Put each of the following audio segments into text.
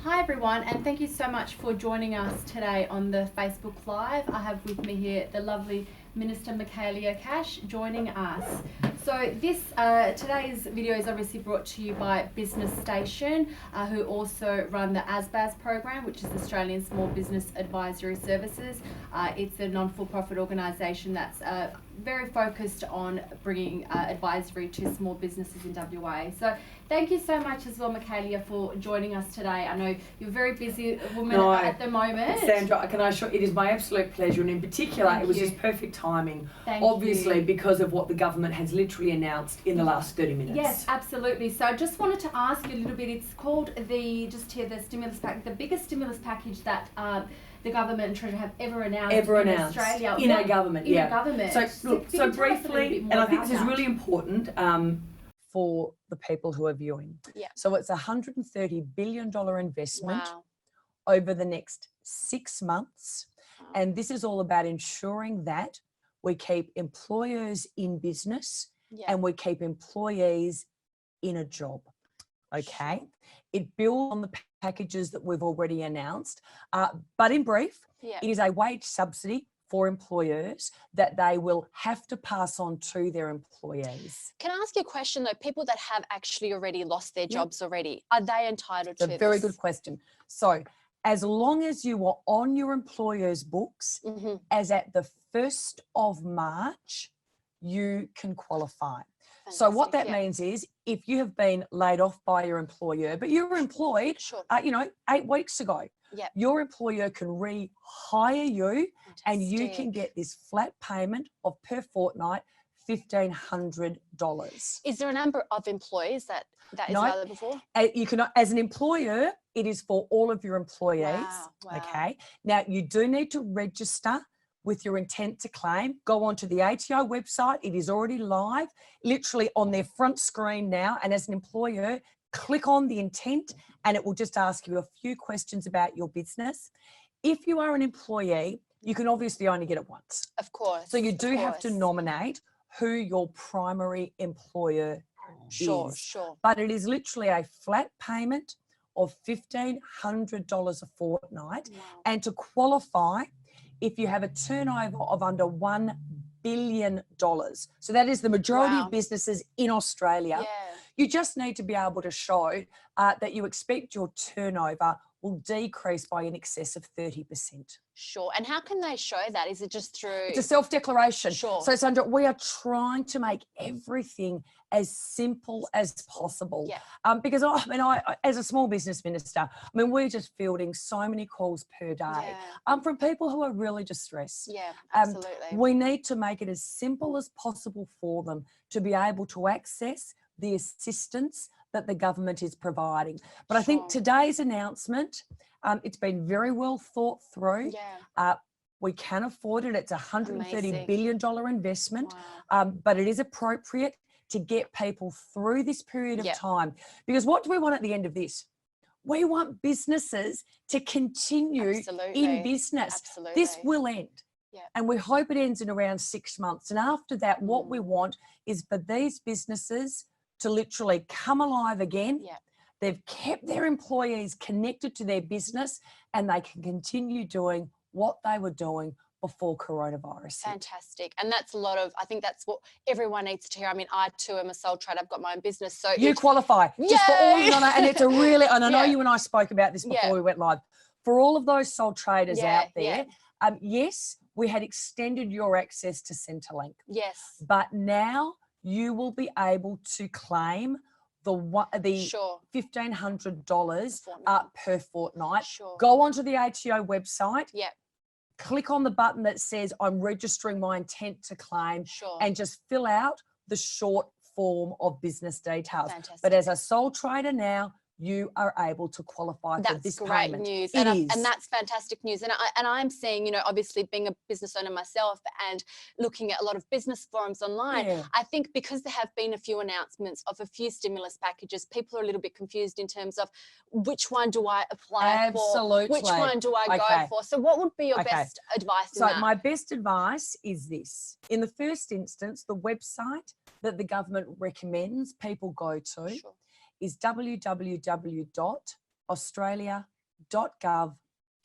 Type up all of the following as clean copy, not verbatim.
Hi everyone, and thank you so much for joining us today on the Facebook Live. I have with me here the lovely Minister Michaelia Cash joining us. So today's video is obviously brought to you by Business Station, who also run the ASBAS program, which is Australian Small Business Advisory Services. It's a non-for-profit organisation that's very focused on bringing advisory to small businesses in WA. So thank you so much as well, Michaelia, for joining us today. I know you're a very busy woman at the moment. Sandra, can I assure it is my absolute pleasure, and in particular, it was just perfect timing, obviously, because of what the government has literally announced in the last 30 minutes. Yes, absolutely. So I just wanted to ask you a little bit. It's called the stimulus pack, the biggest stimulus package that the government and Treasury have ever announced in Australia. In our government, in our government. So briefly, and I think this is really important for the people who are viewing. Yeah. So it's a $130 billion investment over the next 6 months. And this is all about ensuring that we keep employers in business and we keep employees in a job. Okay. It builds on the packages that we've already announced. But in brief, it is a wage subsidy for employers that they will have to pass on to their employees. Can I ask you a question though? People that have actually already lost their jobs already, are they entitled to this? It's a very good question. So as long as you are on your employer's books, as at the 1st of March, you can qualify. So what that means is if you have been laid off by your employer, but you were employed, 8 weeks ago, your employer can rehire you and you can get this flat payment of per fortnight $1,500. Is there a number of employees that is available for? You can, as an employer, it is for all of your employees. Wow. Okay. Now you do need to register with your intent to claim. Go onto the ATO website. It is already live, literally on their front screen now. And as an employer, click on the intent and it will just ask you a few questions about your business. If you are an employee, you can obviously only get it once. Of course. So you do have to nominate who your primary employer is. Sure. But it is literally a flat payment of $1,500 a fortnight. And to qualify, if you have a turnover of under $1 billion, so that is the majority of businesses in Australia, you just need to be able to show that you expect your turnover will decrease by in excess of 30%. Sure. And how can they show that? Is it just through... It's a self-declaration. Sure. So, Sandra, we are trying to make everything as simple as possible. Because I, as a small business minister, we're just fielding so many calls per day from people who are really distressed. Yeah, absolutely. We need to make it as simple as possible for them to be able to access the assistance that the government is providing. But I think today's announcement, it's been very well thought through. We can afford it. It's a $130 billion investment, but it is appropriate to get people through this period of time. Because what do we want at the end of this? We want businesses to continue in business. This will end. And we hope it ends in around 6 months. And after that, what we want is for these businesses to literally come alive again. They've kept their employees connected to their business and they can continue doing what they were doing before coronavirus. Fantastic. And that's I think that's what everyone needs to hear. I too am a sole trader. I've got my own business. So you qualify. Just for all you know, and it's a really, and I know you and I spoke about this before we went live. For all of those sole traders out there, yes, we had extended your access to Centrelink. Yes. But now you will be able to claim the $1,500 per fortnight. Go onto the ATO website. Click on the button that says I'm registering my intent to claim and just fill out the short form of business details. But as a sole trader now, you are able to qualify for this payment. That's great news. And that's fantastic news. And I'm seeing, obviously being a business owner myself and looking at a lot of business forums online, I think because there have been a few announcements of a few stimulus packages, people are a little bit confused in terms of which one do I apply for? Which one do I go for? So what would be your best advice in that? So my best advice is this. In the first instance, the website that the government recommends people go to is www.gov.au www.australia.gov.au.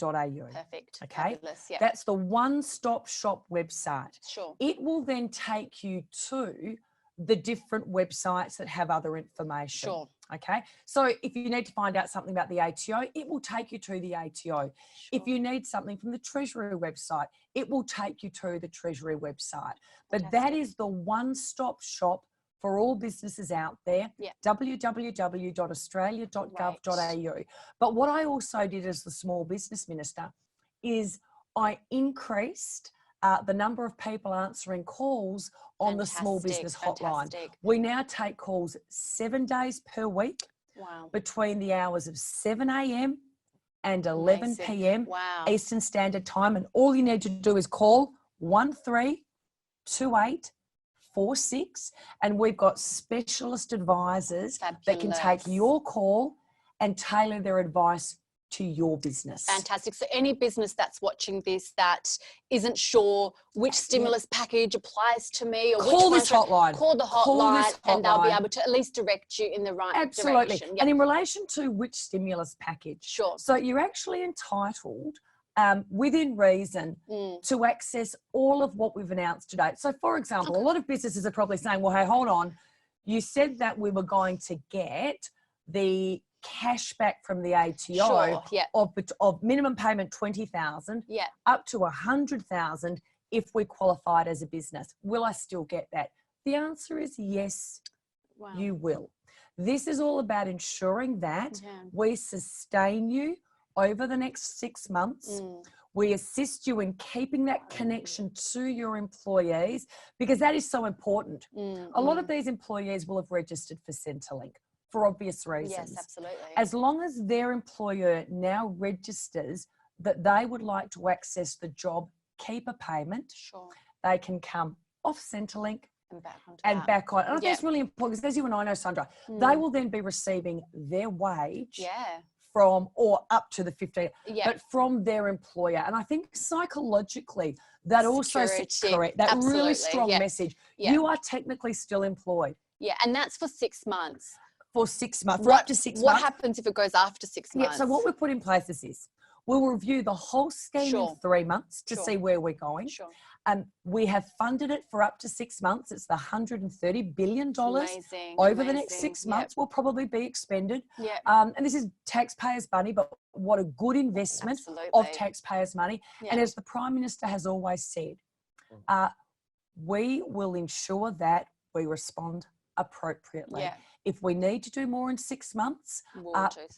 Perfect. Okay. Fabulous. Yeah. That's the one-stop shop website. Sure. It will then take you to the different websites that have other information. Sure. Okay. So if you need to find out something about the ATO, it will take you to the ATO. If you need something from the Treasury website, it will take you to the Treasury website. But that is the one-stop shop for all businesses out there, www.australia.gov.au. But what I also did as the Small Business Minister is I increased the number of people answering calls on the Small Business Hotline. We now take calls 7 days per week between the hours of 7 a.m. and 11 p.m. Eastern Standard Time. And all you need to do is call 132846, and we've got specialist advisors that can take your call and tailor their advice to your business. Fantastic. So any business that's watching this that isn't sure which stimulus package applies to me, or call this hotline. Call the hotline, and they'll be able to at least direct you in the right direction. And in relation to which stimulus package, so you're actually entitled within reason to access all of what we've announced today. So for example, a lot of businesses are probably saying, well, hey, hold on, you said that we were going to get the cash back from the ATO of minimum payment 20,000 up to 100,000 if we qualified as a business. Will I still get that? The answer is yes, you will. This is all about ensuring that we sustain you over the next 6 months. We assist you in keeping that connection to your employees, because that is so important. A lot of these employees will have registered for Centrelink for obvious reasons. Yes, absolutely. As long as their employer now registers that they would like to access the job keeper payment, they can come off Centrelink and back on. And I think it's really important, because as you and I know, Sandra, they will then be receiving their wage from, or up to the 15, but from their employer. And I think psychologically that also sits correct. That really strong message. You are technically still employed. Yeah, and that's for 6 months. For 6 months, for up to 6 months. What happens if it goes after 6 months? Yeah, so what we've put in place is this. We'll review the whole scheme in 3 months to see where we're going. We have funded it for up to 6 months. It's the $130 billion over the next 6 months will probably be expended. And this is taxpayers' money, but what a good investment of taxpayers' money. And as the Prime Minister has always said, we will ensure that we respond appropriately. If we need to do more in 6 months,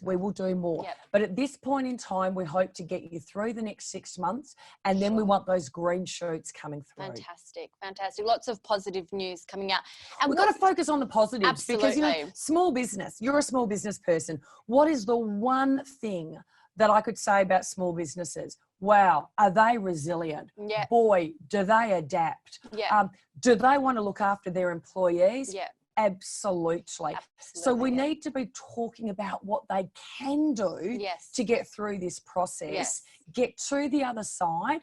we will do more. But at this point in time, we hope to get you through the next 6 months, and then we want those green shoots coming through. Fantastic, fantastic. Lots of positive news coming out. And we've got to focus on the positives, because, you know, small business, you're a small business person. What is the one thing that I could say about small businesses? Wow, are they resilient? Boy, do they adapt? Do they want to look after their employees? Absolutely. So we need to be talking about what they can do to get through this process, get to the other side,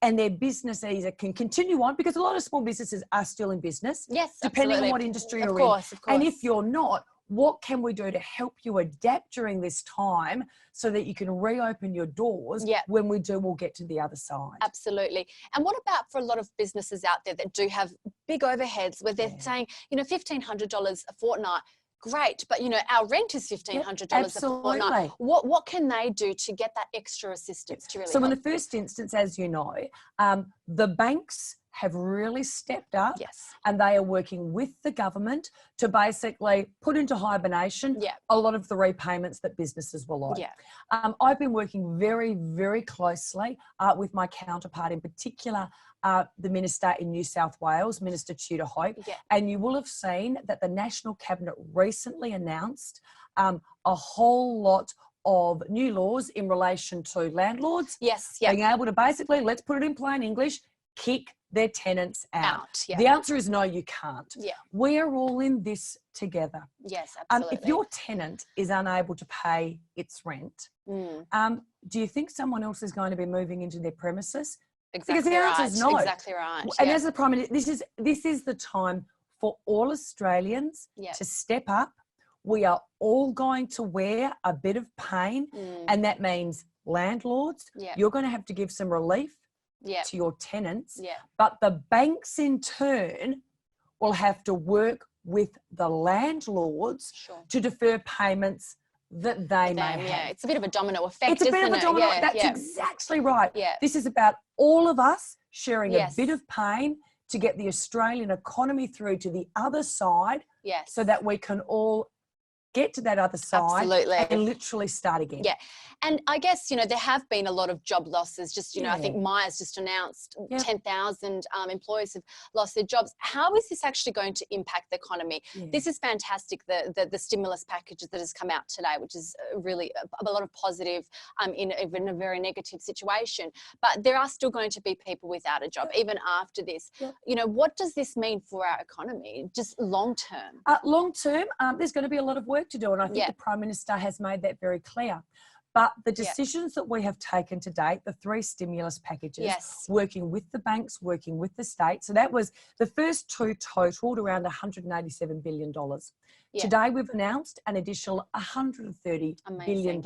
and their business either can continue on, because a lot of small businesses are still in business, depending on what industry you're in. And if you're not, what can we do to help you adapt during this time so that you can reopen your doors when we do, we'll get to the other side. Absolutely. And what about for a lot of businesses out there that do have big overheads where they're saying, you know, $1,500 a fortnight, great, but, you know, our rent is $1,500 a fortnight. What can they do to get that extra assistance to really help? In the first instance, as you know, the banks have really stepped up, and they are working with the government to basically put into hibernation a lot of the repayments that businesses will owe. I've been working very, very closely with my counterpart, in particular, the Minister in New South Wales, Minister Tudor Hope, and you will have seen that the National Cabinet recently announced a whole lot of new laws in relation to landlords being able to basically, let's put it in plain English, kick their tenants out. The answer is no, you can't. We are all in this together. Absolutely. If your tenant is unable to pay its rent, do you think someone else is going to be moving into their premises? Because the answer is no. Exactly right. And as the Prime Minister, this is the time for all Australians to step up. we are all going to wear a bit of pain, and that means landlords, you're going to have to give some relief to your tenants, but the banks in turn will have to work with the landlords to defer payments that they may have. Yeah, it's a bit of a domino effect. It's a bit of a domino. That's exactly right. This is about all of us sharing a bit of pain to get the Australian economy through to the other side, so that we can all get to that other side and literally start again. Yeah. And I guess, you know, there have been a lot of job losses. Just, you know, I think Myers just announced 10,000 employees have lost their jobs. How is this actually going to impact the economy? This is fantastic, the stimulus package that has come out today, which is really a lot of positive in a very negative situation. But there are still going to be people without a job, even after this. You know, what does this mean for our economy, just long term? Long term, there's going to be a lot of work to do, and I think the Prime Minister has made that very clear. But the decisions that we have taken to date, the 3 stimulus packages, working with the banks, working with the state, so that was the first 2 totaled around $187 billion. Today we've announced an additional $130 billion,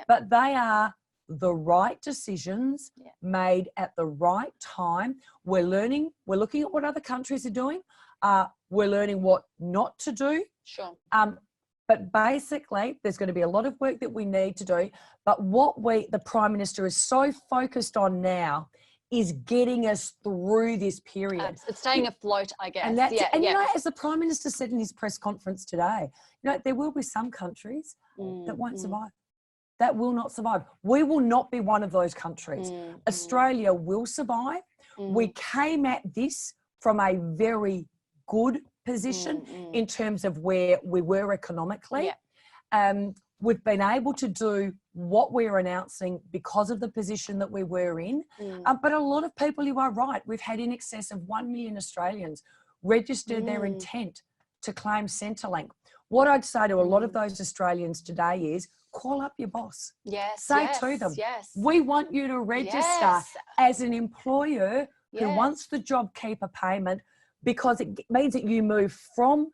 but they are the right decisions made at the right time. We're looking at what other countries are doing. We're learning what not to do. But basically, there's going to be a lot of work that we need to do. But what the Prime Minister is so focused on now is getting us through this period. It's staying afloat, I guess. And that's you know, as the Prime Minister said in his press conference today, you know, there will be some countries that won't survive. That will not survive. We will not be one of those countries. Australia will survive. We came at this from a very good position in terms of where we were economically. We've been able to do what we're announcing because of the position that we were in. But a lot of people, you are right, we've had in excess of 1 million Australians register their intent to claim Centrelink. What I'd say to a lot of those Australians today is call up your boss. Say to them, we want you to register as an employer who wants the JobKeeper payment, because it means that you move from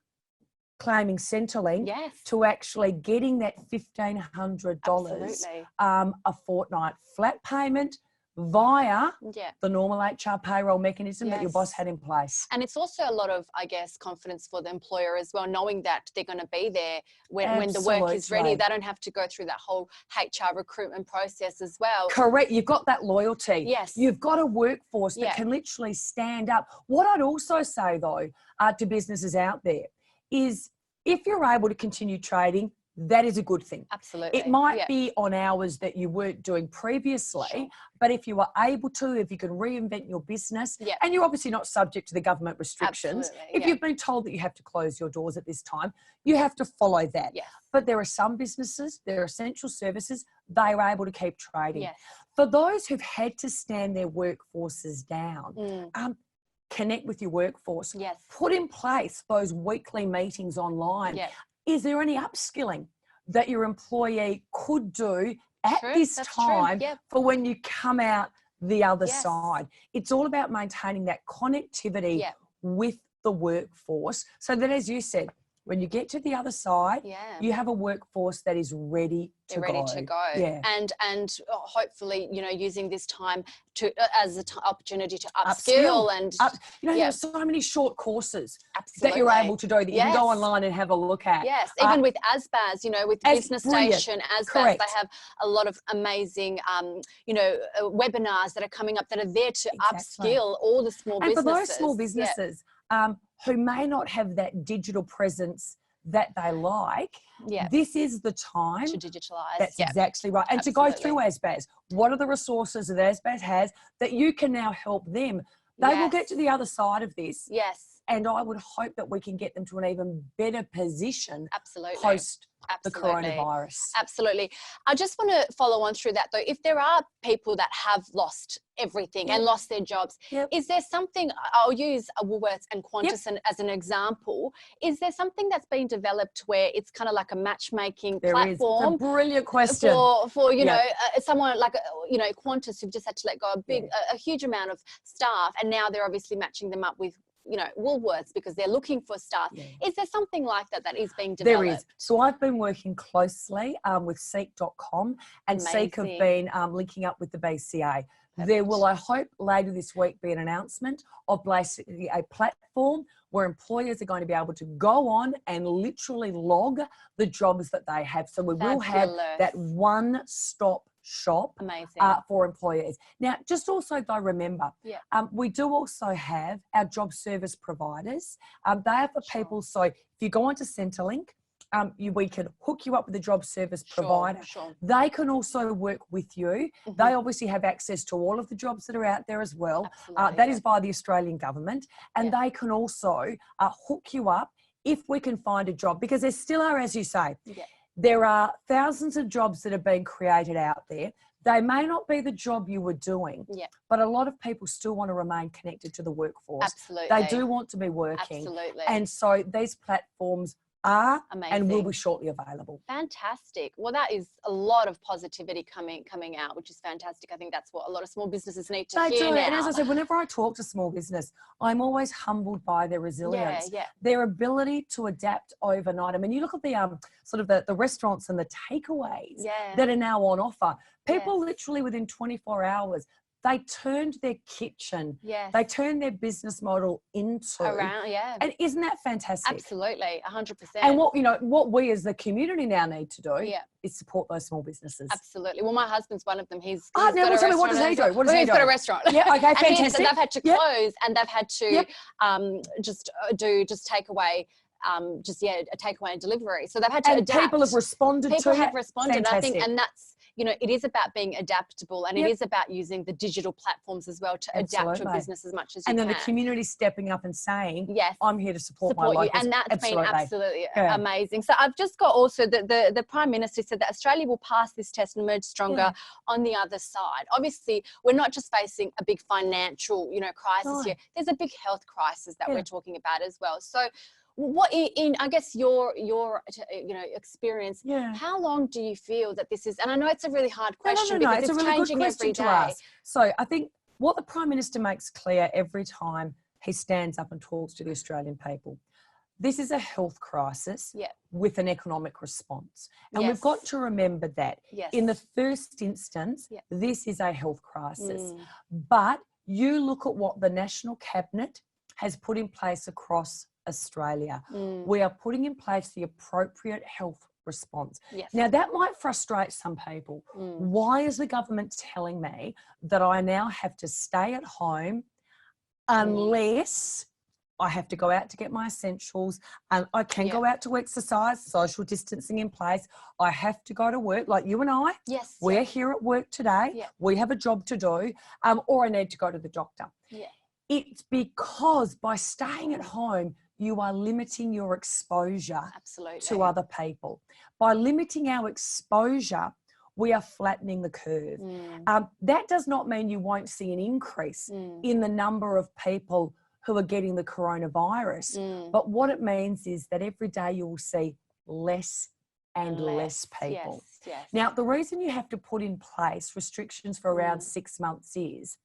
claiming Centrelink to actually getting that $1,500 a fortnight flat payment via the normal HR payroll mechanism that your boss had in place. And it's also a lot of, I guess, confidence for the employer as well, knowing that they're going to be there when the work is ready. They don't have to go through that whole HR recruitment process as well. Correct. You've got that loyalty. You've got a workforce that can literally stand up. What I'd also say, though, to businesses out there is if you're able to continue trading, that is a good thing. Absolutely. It might be on hours that you weren't doing previously, but if you are able to, if you can reinvent your business, and you're obviously not subject to the government restrictions, if you've been told that you have to close your doors at this time, you have to follow that. But there are some businesses, there are essential services, they are able to keep trading. For those who've had to stand their workforces down, connect with your workforce. Put in place those weekly meetings online. Is there any upskilling that your employee could do at this time for when you come out the other side? It's all about maintaining that connectivity with the workforce so that, as you said, when you get to the other side, you have a workforce that is ready to go. And hopefully, you know, using this time to as an opportunity to upskill and you know, there are so many short courses that you're able to do that you can go online and have a look at. Even with ASBAS, you know, with Business Station, ASBAS, they have a lot of amazing, you know, webinars that are coming up that are there to upskill all the small businesses. And for those small businesses, who may not have that digital presence that they like, this is the time to digitalize. That's exactly right. And to go through ASBAS, what are the resources that ASBAS has that you can now help them? They will get to the other side of this. And I would hope that we can get them to an even better position post the coronavirus. Absolutely. I just want to follow on through that, though. If there are people that have lost everything and lost their jobs, is there something, I'll use Woolworths and Qantas as an example, is there something that's been developed where it's kind of like a matchmaking platform? It's a brilliant question. For you know, someone like, you know, Qantas, who've just had to let go a huge amount of staff, and now they're obviously matching them up with Woolworths because they're looking for staff. Yeah. Is there something like that is being developed? There is. So I've been working closely with Seek.com, and Seek have been linking up with the BCA. There will, I hope, later this week be an announcement of basically a platform where employers are going to be able to go on and literally log the jobs that they have. So we will have that one-stop shop for employers. Now, just also though, remember, we do also have our job service providers. They are for people. So if you go onto Centrelink, we can hook you up with a job service provider. They can also work with you. They obviously have access to all of the jobs that are out there as well. That is by the Australian government. And they can also hook you up if we can find a job, because there still are, as you say, there are thousands of jobs that are being created out there. They may not be the job you were doing, but a lot of people still want to remain connected to the workforce. Absolutely. They do want to be working. Absolutely. And so these platforms are and will be shortly available. Fantastic. Well, that is a lot of positivity coming out, which is fantastic. I think that's what a lot of small businesses need to hear now. And as I said, whenever I talk to small business, I'm always humbled by their resilience, their ability to adapt overnight. I mean, you look at the sort of the restaurants and the takeaways that are now on offer. People literally within 24 hours, they turned their kitchen. They turned their business model into. And isn't that fantastic? Absolutely, 100%. And what we as the community now need to do is support those small businesses. Now, well, my husband's one of them. He's now tell me, what does he do? What does he do? He's got a restaurant. Yeah, okay, fantastic. And they've had to close, and they've had to just take away. A takeaway and delivery. So they've had to adapt. People have responded to it. People have responded. Fantastic. I think, and that's, it is about being adaptable, and it is about using the digital platforms as well to adapt to a business as much as you can. And then the community stepping up and saying, I'm here to support my you. locals. And that's been absolutely amazing. So I've just got also the Prime Minister said that Australia will pass this test and emerge stronger on the other side. Obviously, we're not just facing a big financial, crisis here. There's a big health crisis that we're talking about as well. So what in I guess your experience, how long do you feel that this is, and I know it's a really hard question because it's a really changing good question every day. To ask. So I think what the Prime Minister makes clear every time he stands up and talks to the Australian people, this is a health crisis with an economic response. And we've got to remember that in the first instance, this is a health crisis. But you look at what the National Cabinet has put in place across Australia. We are putting in place the appropriate health response. Now, that might frustrate some people. Why is the government telling me that I now have to stay at home unless I have to go out to get my essentials, and I can go out to exercise, social distancing in place. I have to go to work like you and I. We're here at work today. We have a job to do, or I need to go to the doctor. It's because by staying at home, you are limiting your exposure to other people. By limiting our exposure, we are flattening the curve. That does not mean you won't see an increase in the number of people who are getting the coronavirus. But what it means is that every day you will see less and less people. Now, the reason you have to put in place restrictions for around 6 months is,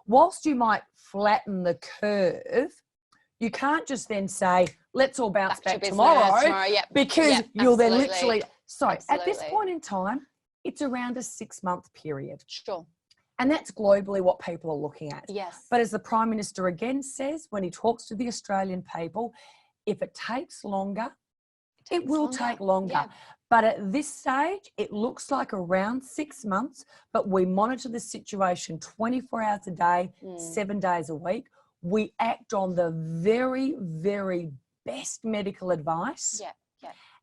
whilst you might flatten the curve, you can't just then say, let's all bounce back tomorrow because you'll then literally... So at this point in time, it's around a 6-month period. And that's globally what people are looking at. But as the Prime Minister again says, when he talks to the Australian people, if it takes longer, it will take longer. But at this stage, it looks like around 6 months, but we monitor the situation 24 hours a day, 7 days a week. We act on the very, very best medical advice.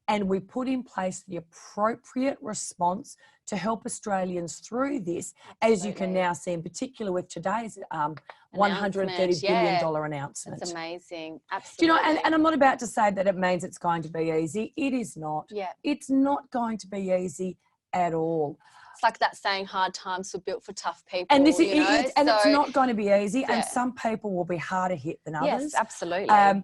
And we put in place the appropriate response to help Australians through this, as you can now see, in particular with today's $130 billion announcement. That's amazing. Do you know, and I'm not about to say that it means it's going to be easy. It is not. It's not going to be easy at all. It's like that saying, hard times were built for tough people. And this it's not going to be easy, and some people will be harder hit than others. Yes, absolutely.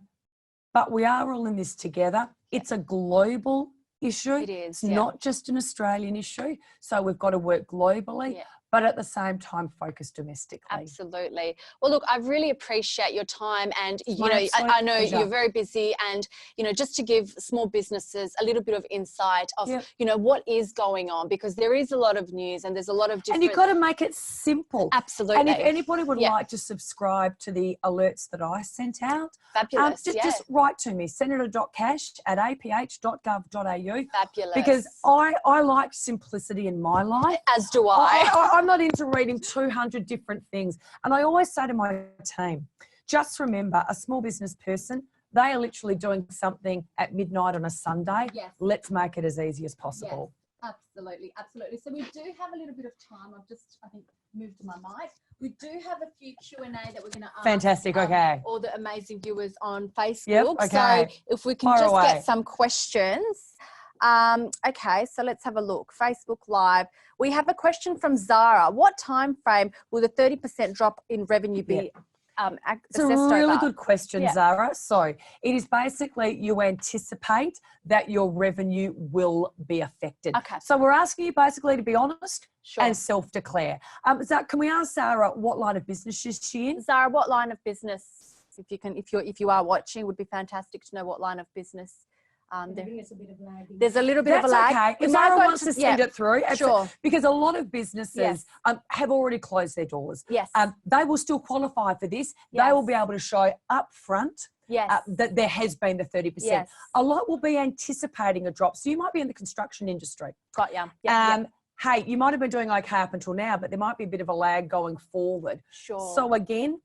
But we are all in this together. It's a global issue. It is. It's not just an Australian issue. So we've got to work globally. but at the same time focus domestically. Absolutely. Well, look, I really appreciate your time, and I know pleasure. you're very busy, and just to give small businesses a little bit of insight of what is going on, because there is a lot of news and there's a lot of different. And you've got to make it simple. Absolutely. And if anybody would like to subscribe to the alerts that I sent out, fabulous. Just write to me, senator.cash@aph.gov.au. Fabulous. Because I like simplicity in my life. As do I. I'm not into reading 200 different things. And I always say to my team, just remember, a small business person, they are literally doing something at midnight on a Sunday. Yes. Let's make it as easy as possible. Yes, absolutely, absolutely. So we do have a little bit of time. I've just, I think, moved to my mic. We do have a few Q&A that we're going to ask. Fantastic, okay. All the amazing viewers on Facebook. Yep, okay. So if we can get some questions. Okay, so let's have a look. Facebook Live. We have a question from Zara. What time frame will the 30% drop in revenue be? It's a really good question, Zara. So it is basically you anticipate that your revenue will be affected. Okay. So we're asking you basically to be honest and self-declare. Zara, can we ask Zara what line of business is she in? Zara, what line of business? If you are watching, it would be fantastic to know what line of business. There's a little bit of a lag. Okay. If Zara wants to send it through, because a lot of businesses have already closed their doors. Yes. They will still qualify for this. They will be able to show up front that there has been the 30%. Yes. A lot will be anticipating a drop. So you might be in the construction industry. Got ya. Hey, you might have been doing okay up until now, but there might be a bit of a lag going forward. Sure. So again,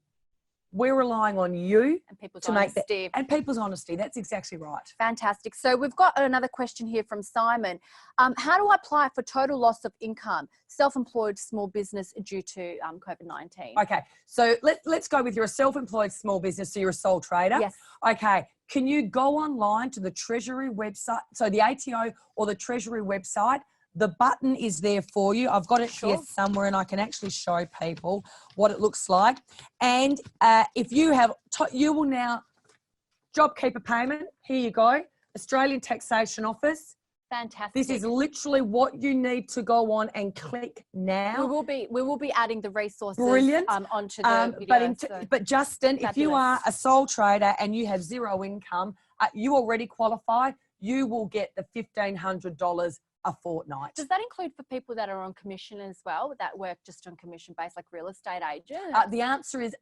we're relying on you and people's to honesty. make that, and people's honesty. That's exactly right. Fantastic. So we've got another question here from Simon. How do I apply for total loss of income, self-employed small business due to COVID-19? Okay, so let's go with you're a self-employed small business, so you're a sole trader. Yes. Okay, can you go online to the Treasury website, so the ATO or the Treasury website? The button is there for you. I've got it here somewhere and I can actually show people what it looks like. And if you have, you will now, JobKeeper payment, here you go, Australian Taxation Office. Fantastic. This is literally what you need to go on and click now. We will be adding the resources onto the video. But Justin, if you are a sole trader and you have zero income, you already qualify, you will get the $1,500 a fortnight. Does that include for people that are on commission as well, that work just on commission based, like real estate agents? The answer is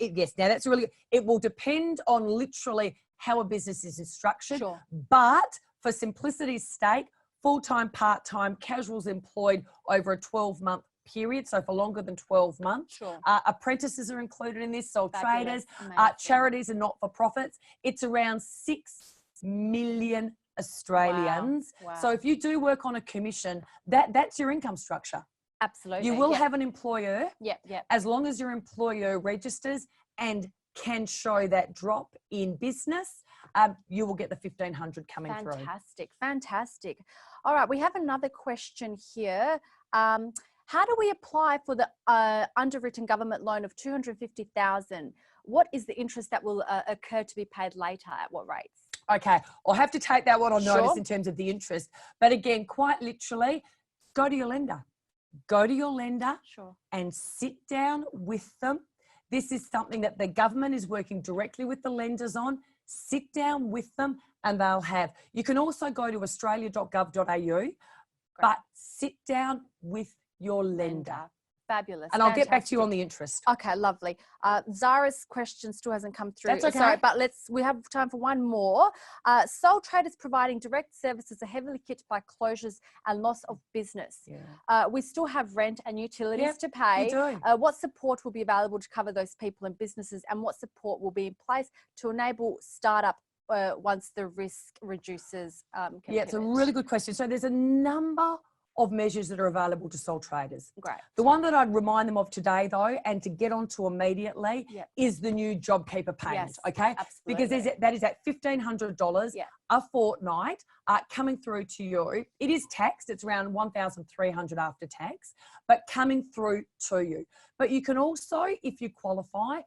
yes. Now that's really, it will depend on literally how a business is structured. Sure. But for simplicity's sake, full-time, part-time, casuals employed over a 12-month period, so for longer than 12 months. Sure. Apprentices are included in this, sole traders, Amazing. charities and not-for-profits. It's around 6 million Australians. Wow. So if you do work on a commission, that's your income structure. Absolutely. You will have an employer. Yep. As long as your employer registers and can show that drop in business, you will get the 1,500 coming through. Fantastic. All right, we have another question here. How do we apply for the underwritten government loan of $250,000? What is the interest that will occur to be paid later? At what rates? Okay, I'll have to take that one on notice in terms of the interest. But again, quite literally, go to your lender. Go to your lender and sit down with them. This is something that the government is working directly with the lenders on. Sit down with them and they'll have. You can also go to australia.gov.au, but sit down with your lender. Fabulous. And I'll get back to you on the interest. Okay, lovely. Zara's question still hasn't come through. That's okay. Sorry, but we have time for one more. Sole traders providing direct services are heavily hit by closures and loss of business. Yeah. We still have rent and utilities to pay. We do. What support will be available to cover those people and businesses, and what support will be in place to enable startup once the risk reduces? It's a really good question. So there's a number of measures that are available to sole traders. Great. The one that I'd remind them of today, though, and to get onto immediately, is the new JobKeeper payment. Yes, okay, absolutely. because that is at $1,500 a fortnight coming through to you. It is taxed; it's around $1,300 after tax, but coming through to you. But you can also, if you qualify,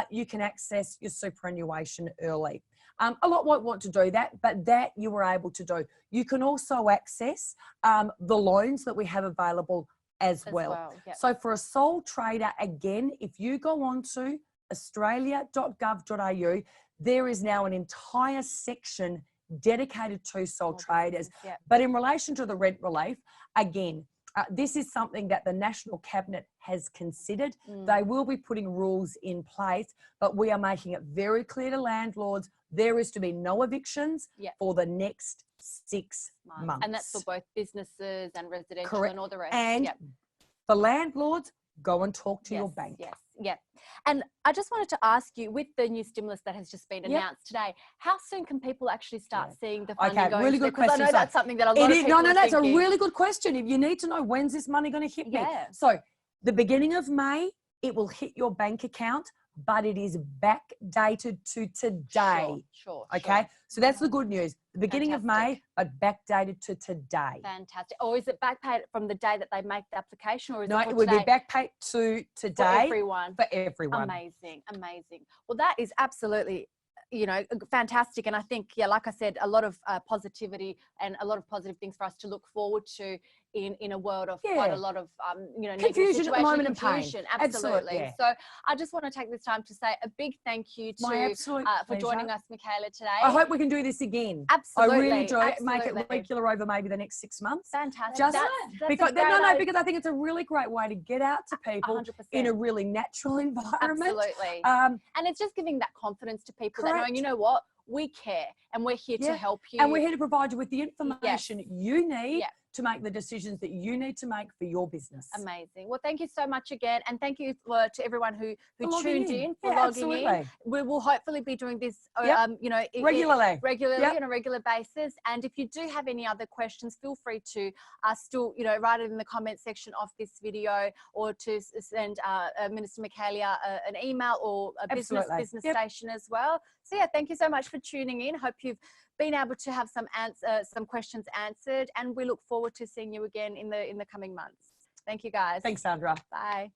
you can access your superannuation early. A lot won't want to do that, but that you were able to do. You can also access the loans that we have available as well. Yep. So for a sole trader, again, if you go on to australia.gov.au, there is now an entire section dedicated to sole traders. Yep. But in relation to the rent relief, again, this is something that the National Cabinet has considered. They will be putting rules in place, but we are making it very clear to landlords there is to be no evictions for the next 6 months. And that's for both businesses and residential. Correct. And all the rest. And for landlords, go and talk to your bank. Yes, yeah. And I just wanted to ask you, with the new stimulus that has just been announced today, how soon can people actually start seeing the funding going? Really good question. Because I know that's something that a lot of people are that's thinking. a really good question. If you need to know when's this money going to hit me. So the beginning of May, it will hit your bank account, but it is backdated to today. Sure. Okay. So that's the good news. The beginning of May, but backdated to today. Fantastic. Or is it backpaid from the day that they make the application, or is it would be backpaid to today for everyone? For everyone. Amazing. Well, that is absolutely, fantastic. And I think, like I said, a lot of positivity and a lot of positive things for us to look forward to in a world of quite a lot of, confusion at the moment and pain. Absolutely. So I just want to take this time to say a big thank you to for joining us, Michaelia, today. I hope we can do this again. Absolutely. I really enjoy it. Make it regular over maybe the next 6 months. Fantastic. That's because I think it's a really great way to get out to people 100%. in a really natural environment. Absolutely. And it's just giving that confidence to people that knowing, you know what, we care and we're here to help you. And we're here to provide you with the information you need to make the decisions that you need to make for your business. Amazing. Well, thank you so much again. And thank you to everyone who tuned in, for logging in. We will hopefully be doing this, regularly on a regular basis. And if you do have any other questions, feel free to still, write it in the comment section of this video, or to send Minister Michaelia an email or a business station as well. So thank you so much for tuning in. Hope you've been able to have some questions answered, and we look forward to seeing you again in the coming months. Thank you, guys. Thanks, Sandra. Bye.